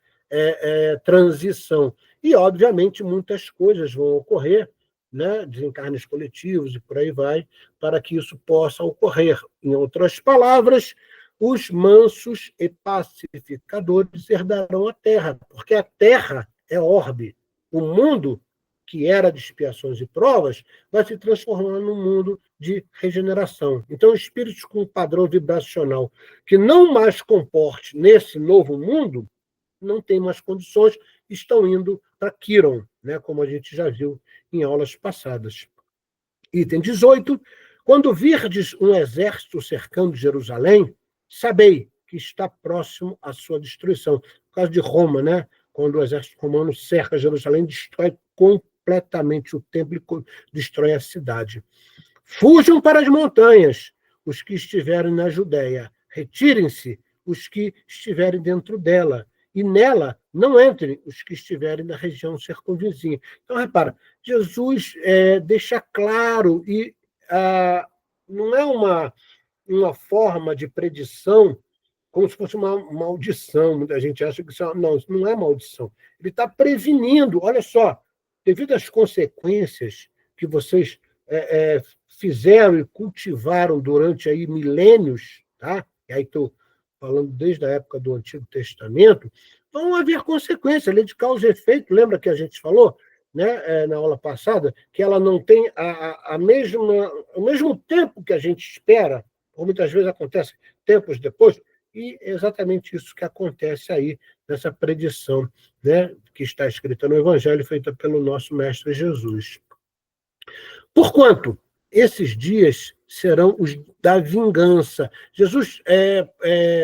transição. E, obviamente, muitas coisas vão ocorrer, né, desencarnes coletivos e por aí vai, para que isso possa ocorrer. Em outras palavras, os mansos e pacificadores herdarão a Terra, porque a Terra é orbe. O mundo que era de expiações e provas, vai se transformar num mundo de regeneração. Então, espíritos com padrão vibracional que não mais comporte nesse novo mundo, não tem mais condições, estão indo para Quiron, né, como a gente já viu em aulas passadas. Item 18. Quando virdes um exército cercando Jerusalém, sabei que está próximo à sua destruição. No caso de Roma, né, quando o exército romano cerca Jerusalém, destrói completamente o templo e destrói a cidade. Fujam para as montanhas os que estiverem na Judéia. Retirem-se os que estiverem dentro dela. E nela não entrem os que estiverem na região circunvizinha. Então, repara, Jesus deixa claro, e não é uma forma de predição como se fosse uma maldição. Muita gente acha que isso não é maldição. Ele está prevenindo. Olha só, devido às consequências que vocês fizeram e cultivaram durante aí milênios, tá? E aí estou falando desde a época do Antigo Testamento, vão haver consequências, a lei de causa e efeito, lembra que a gente falou, né, na aula passada, que ela não tem o mesmo tempo que a gente espera, ou muitas vezes acontece tempos depois, e é exatamente isso que acontece aí nessa predição, né, que está escrita no Evangelho, feita pelo nosso Mestre Jesus. Porquanto esses dias serão os da vingança. Jesus,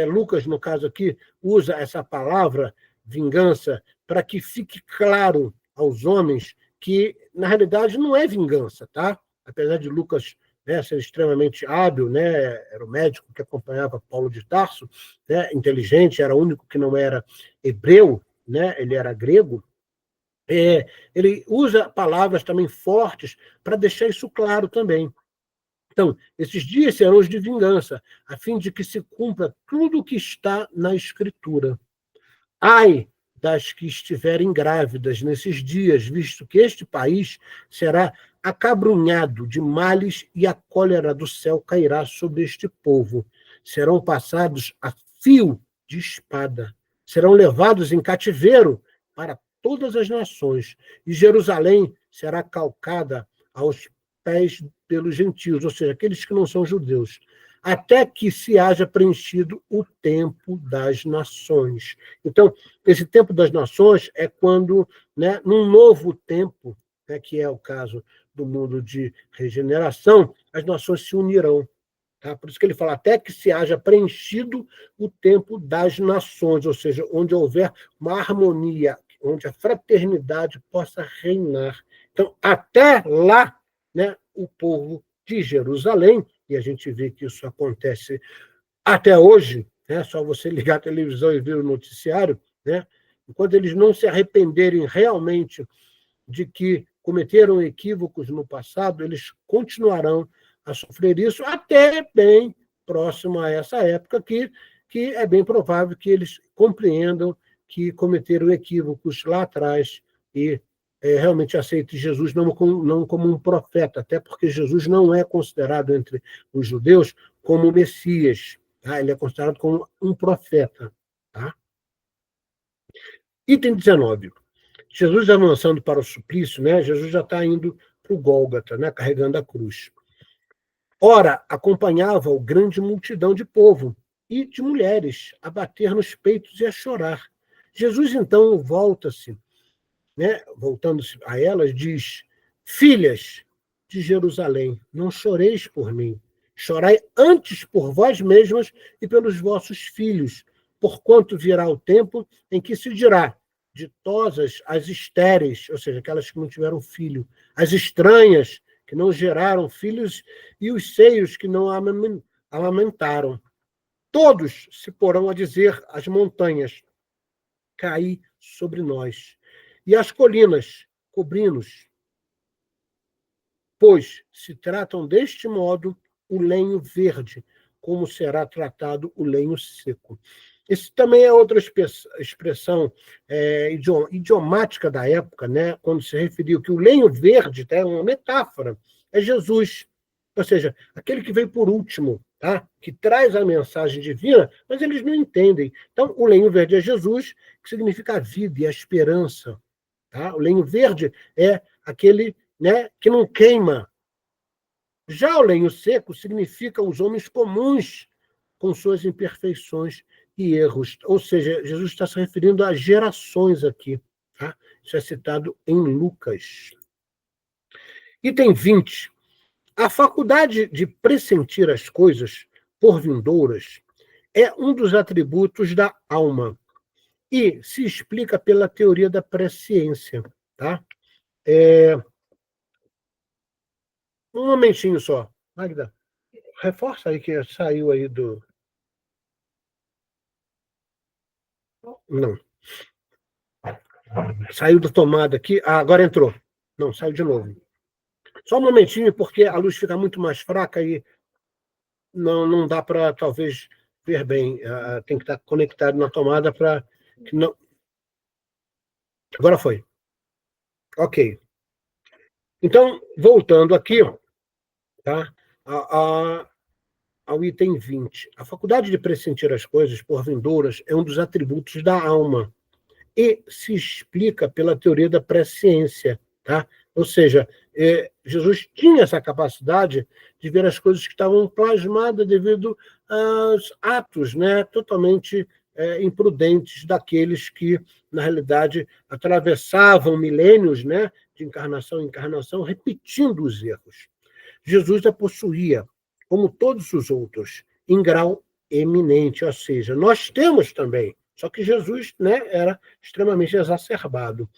Lucas, no caso aqui, usa essa palavra vingança para que fique claro aos homens que, na realidade, não é vingança, tá? Apesar de Lucas, né, ser extremamente hábil, né, era o médico que acompanhava Paulo de Tarso, né, inteligente, era o único que não era hebreu, né, ele era grego. Ele usa palavras também fortes para deixar isso claro também. Então, esses dias serão os de vingança, a fim de que se cumpra tudo o que está na Escritura. Ai das que estiverem grávidas nesses dias, visto que este país será acabrunhado de males e a cólera do céu cairá sobre este povo. Serão passados a fio de espada, serão levados em cativeiro para todas as nações, e Jerusalém será calcada aos pés pelos gentios, ou seja, aqueles que não são judeus, até que se haja preenchido o tempo das nações. Então, esse tempo das nações é quando, né, num novo tempo, né, que é o caso do mundo de regeneração, as nações se unirão. Tá? Por isso que ele fala, até que se haja preenchido o tempo das nações, ou seja, onde houver uma harmonia, onde a fraternidade possa reinar. Então, até lá, né, o povo de Jerusalém, e a gente vê que isso acontece até hoje, né, só você ligar a televisão e ver o noticiário, né, enquanto eles não se arrependerem realmente de que cometeram equívocos no passado, eles continuarão a sofrer isso até bem próximo a essa época, que é bem provável que eles compreendam que cometeram equívocos lá atrás e realmente aceitem Jesus não como um profeta, até porque Jesus não é considerado entre os judeus como Messias, tá? Ele é considerado como um profeta. Tá? Item 19. Jesus avançando para o suplício, né? Jesus já está indo para o Gólgota, né? Carregando a cruz. Ora, acompanhava-o grande multidão de povo e de mulheres a bater nos peitos e a chorar. Jesus, então, volta-se, né? Voltando-se a elas, diz: Filhas de Jerusalém, não choreis por mim, chorai antes por vós mesmas e pelos vossos filhos, porquanto virá o tempo em que se dirá: ditosas as estéreis, ou seja, aquelas que não tiveram filho, as estranhas, que não geraram filhos, e os seios que não amamentaram. Todos se porão a dizer às montanhas: caí sobre nós, e as colinas, cobri-nos. Pois se tratam deste modo o lenho verde, como será tratado o lenho seco. Isso também é outra expressão idiomática da época, né? Quando se referiu que o lenho verde, tá, é uma metáfora, é Jesus. Ou seja, aquele que veio por último, tá? Que traz a mensagem divina, mas eles não entendem. Então, o lenho verde é Jesus, que significa a vida e a esperança. Tá? O lenho verde é aquele, né, que não queima. Já o lenho seco significa os homens comuns com suas imperfeições e erros. Ou seja, Jesus está se referindo a gerações aqui. Tá? Isso é citado em Lucas. Item 20. A faculdade de pressentir as coisas por vindouras é um dos atributos da alma e se explica pela teoria da presciência. Tá? Um momentinho só. Magda, reforça aí que saiu aí do... Não. Saiu da tomada aqui. Ah, agora entrou. Não, saiu de novo. Só um momentinho, porque a luz fica muito mais fraca e não dá para, talvez, ver bem. Tem que estar conectado na tomada para que não... Agora foi. Ok. Então, voltando aqui, tá? Ao item 20. A faculdade de pressentir as coisas por vindouras é um dos atributos da alma e se explica pela teoria da presciência. Tá? Ou seja, Jesus tinha essa capacidade de ver as coisas que estavam plasmadas devido aos atos, né, totalmente imprudentes daqueles que, na realidade, atravessavam milênios, né, de encarnação em encarnação, repetindo os erros. Jesus a possuía, como todos os outros, em grau eminente, ou seja, nós temos também, só que Jesus, né, era extremamente exacerbado.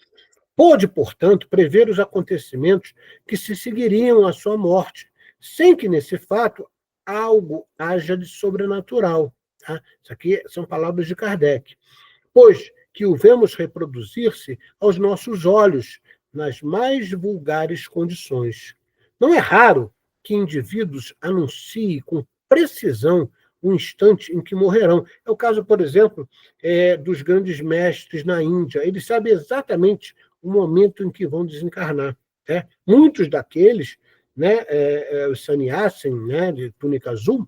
Pôde, portanto, prever os acontecimentos que se seguiriam à sua morte, sem que nesse fato algo haja de sobrenatural. Tá? Isso aqui são palavras de Kardec. Pois que o vemos reproduzir-se aos nossos olhos, nas mais vulgares condições. Não é raro que indivíduos anunciem com precisão o instante em que morrerão. É o caso, por exemplo, dos grandes mestres na Índia. Eles sabem exatamente o momento em que vão desencarnar. Né? Muitos daqueles, né, os sannyasin, né, de túnica azul,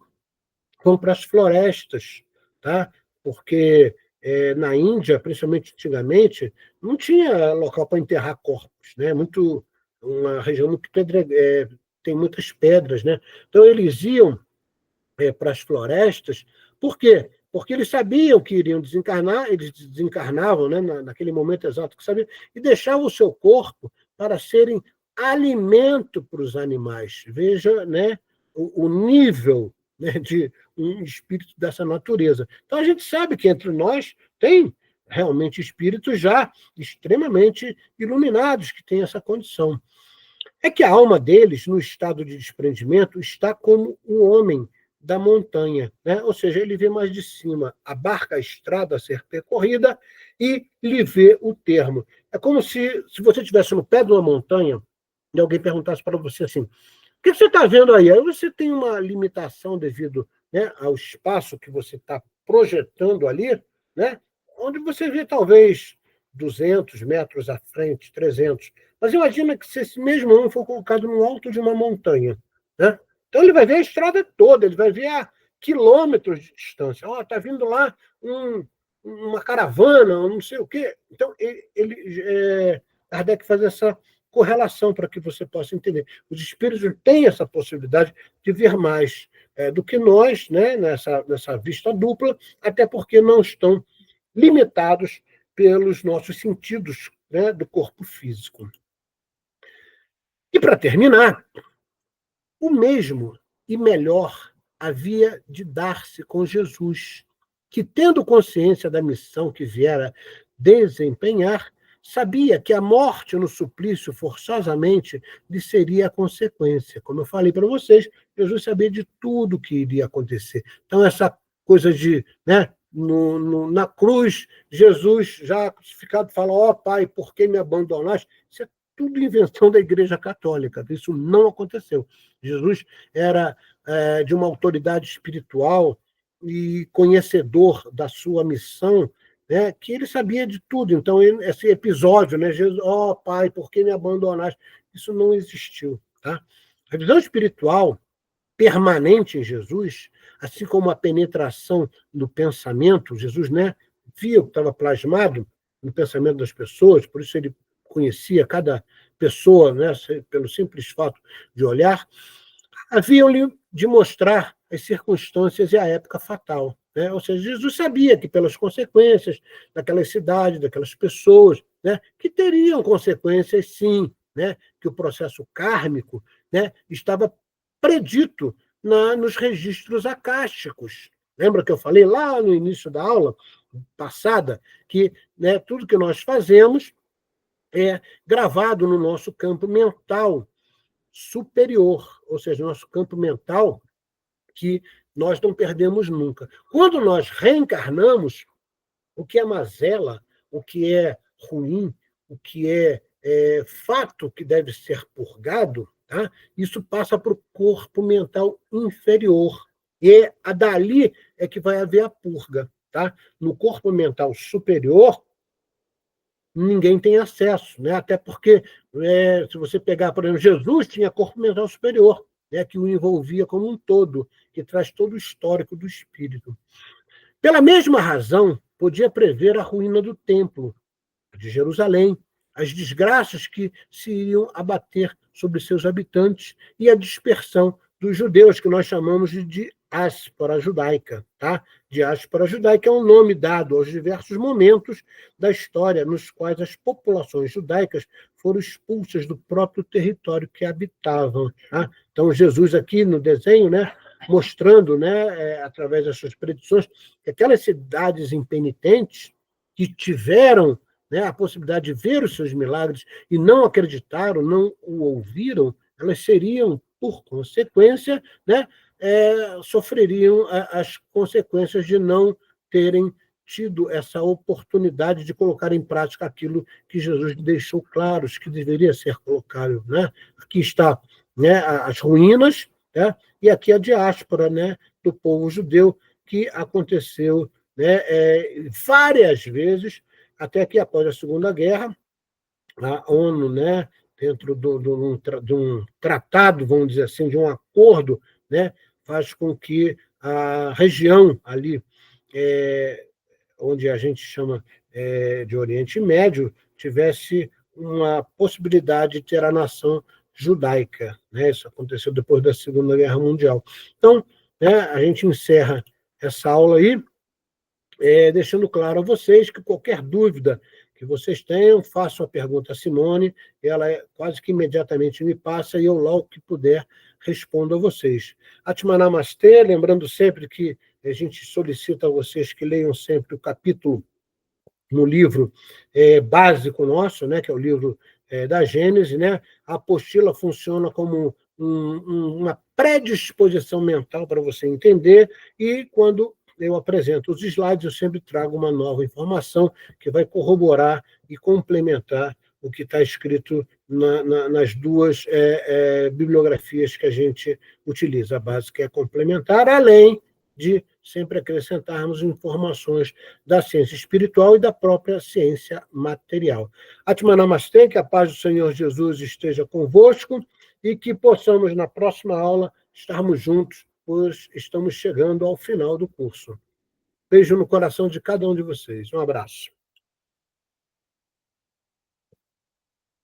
vão para as florestas, tá? Porque na Índia, principalmente antigamente, não tinha local para enterrar corpos, né? Uma região muito tem muitas pedras, né? Então eles iam para as florestas. Por quê? Porque eles sabiam que iriam desencarnar, eles desencarnavam, né, naquele momento exato que sabiam, e deixavam o seu corpo para serem alimento para os animais. Veja, né, o nível, né, de um espírito dessa natureza. Então a gente sabe que entre nós tem realmente espíritos já extremamente iluminados que têm essa condição. É que a alma deles, no estado de desprendimento, está como o homem da montanha, né? Ou seja, ele vê mais de cima, abarca a estrada a ser percorrida e lhe vê o termo. É como se você estivesse no pé de uma montanha e alguém perguntasse para você assim: o que você está vendo aí? Aí você tem uma limitação devido, né, ao espaço que você está projetando ali, né, onde você vê talvez 200 metros à frente, 300. Mas imagina que se esse mesmo homem for colocado no alto de uma montanha, né? Então ele vai ver a estrada toda, ele vai ver a quilômetros de distância. Está vindo lá uma caravana, não sei o quê. Então, Kardec faz essa correlação para que você possa entender. Os espíritos têm essa possibilidade de ver mais do que nós, né, nessa vista dupla, até porque não estão limitados pelos nossos sentidos, né, do corpo físico. E, para terminar, o mesmo e melhor havia de dar-se com Jesus, que, tendo consciência da missão que viera desempenhar, sabia que a morte no suplício forçosamente lhe seria a consequência. Como eu falei para vocês, Jesus sabia de tudo que iria acontecer. Então, essa coisa de, né, na cruz, Jesus, já crucificado, fala: ó Pai, por que me abandonaste? Isso é tudo invenção da Igreja Católica. Isso não aconteceu. Jesus era de uma autoridade espiritual e conhecedor da sua missão, né, que ele sabia de tudo. Então, esse episódio, né, Jesus, ó Pai, por que me abandonaste? Isso não existiu. Tá? A visão espiritual permanente em Jesus, assim como a penetração no pensamento, Jesus, né, via o que estava plasmado no pensamento das pessoas, por isso ele conhecia cada pessoa, né, pelo simples fato de olhar, haviam-lhe de mostrar as circunstâncias e a época fatal. Né? Ou seja, Jesus sabia que pelas consequências daquelas cidades, daquelas pessoas, né, que teriam consequências, sim, né, que o processo kármico, né, estava predito nos registros acásticos. Lembra que eu falei lá no início da aula passada que, né, tudo que nós fazemos é gravado no nosso campo mental superior, ou seja, nosso campo mental que nós não perdemos nunca. Quando nós reencarnamos, o que é mazela, o que é ruim, o que é fato que deve ser purgado, tá? Isso passa para o corpo mental inferior. E dali é que vai haver a purga. Tá? No corpo mental superior, ninguém tem acesso, né? Até porque, se você pegar, por exemplo, Jesus tinha corpo mental superior, né? Que o envolvia como um todo, que traz todo o histórico do espírito. Pela mesma razão, podia prever a ruína do templo de Jerusalém, as desgraças que se iriam abater sobre seus habitantes e a dispersão dos judeus, que nós chamamos de diáspora judaica. Tá? Diáspora judaica é um nome dado aos diversos momentos da história nos quais as populações judaicas foram expulsas do próprio território que habitavam. Tá? Então, Jesus aqui no desenho, né, mostrando, né, através das suas predições, que aquelas cidades impenitentes que tiveram, né, a possibilidade de ver os seus milagres e não acreditaram, não o ouviram, elas seriam, por consequência, né, sofreriam as consequências de não terem tido essa oportunidade de colocar em prática aquilo que Jesus deixou claro, que deveria ser colocado. Né? Aqui está, né, as ruínas, né, e aqui a diáspora, né, do povo judeu, que aconteceu, né, várias vezes, até que após a Segunda Guerra, a ONU, né, dentro de um tratado, vamos dizer assim, de um acordo, né, faz com que a região ali, onde a gente chama de Oriente Médio, tivesse uma possibilidade de ter a nação judaica. Né? Isso aconteceu depois da Segunda Guerra Mundial. Então, né, a gente encerra essa aula aí, deixando claro a vocês que qualquer dúvida que vocês tenham, façam a pergunta a Simone, ela quase que imediatamente me passa e eu, logo que puder, respondo a vocês. Atmana Namastê, lembrando sempre que a gente solicita a vocês que leiam sempre o capítulo no livro básico nosso, né, que é o livro da Gênese, né? A apostila funciona como uma predisposição mental para você entender, e quando eu apresento os slides, eu sempre trago uma nova informação que vai corroborar e complementar o que está escrito nas duas bibliografias que a gente utiliza. A básica é complementar, além de sempre acrescentarmos informações da ciência espiritual e da própria ciência material. Atman Namastê, que a paz do Senhor Jesus esteja convosco e que possamos, na próxima aula, estarmos juntos, pois estamos chegando ao final do curso. Beijo no coração de cada um de vocês. Um abraço.